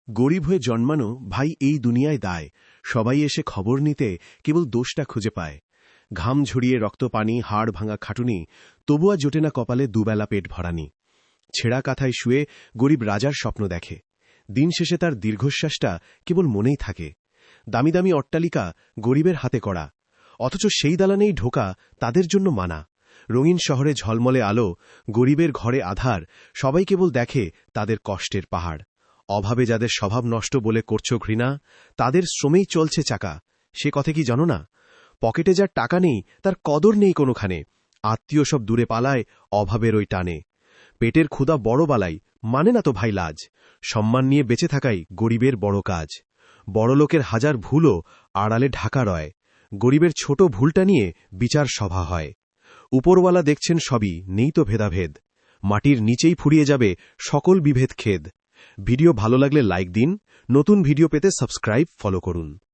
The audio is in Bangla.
গরিব হয়ে জন্মানো ভাই এই দুনিয়ায় দায়। সবাই এসে খবর নিতে কেবল দোষটা খুঁজে পায়। ঘাম ঝরিয়ে রক্তপানি, হাড় ভাঙা খাটুনি, তবুয়া জোটে না কপালে দুবেলা পেট ভরানি। ছেঁড়া কাঁথায় শুয়ে গরিব রাজার স্বপ্ন দেখে। দিন শেষে তার দীর্ঘশ্বাসটা কেবল মনেই থাকে। দামি দামি অট্টালিকা গরিবের হাতে করা, অথচ সেই দালানেই ঢোকা তাদের জন্য মানা। রঙিন শহরে ঝলমলে আলো, গরিবের ঘরে আধার, সবাই কেবল দেখে তাদের কষ্টের পাহাড়। অভাবে যাদের স্বভাব নষ্ট বলে করছ ঘৃণা, তাদের শ্রমেই চলছে চাকা। সে কথা কি জানো না? পকেটে যার টাকা নেই তার কদর নেই কোনোখানে। আত্মীয় সব দূরে পালায় অভাবের ওই টানে। পেটের ক্ষুধা বড় বালাই, মানে না তো ভাই লাজ। সম্মান নিয়ে বেঁচে থাকাই গরিবের বড় কাজ। বড়লোকের হাজার ভুলও আড়ালে ঢাকা রয়। গরিবের ছোট ভুলটা নিয়ে বিচার সভা হয়। উপরওয়ালা দেখছেন সবই, নেই তো ভেদাভেদ। মাটির নিচেই ফুরিয়ে যাবে সকল বিভেদ খেদ। ভিডিও ভালো লাগলে লাইক দিন, নতুন ভিডিও পেতে সাবস্ক্রাইব ফলো করুন।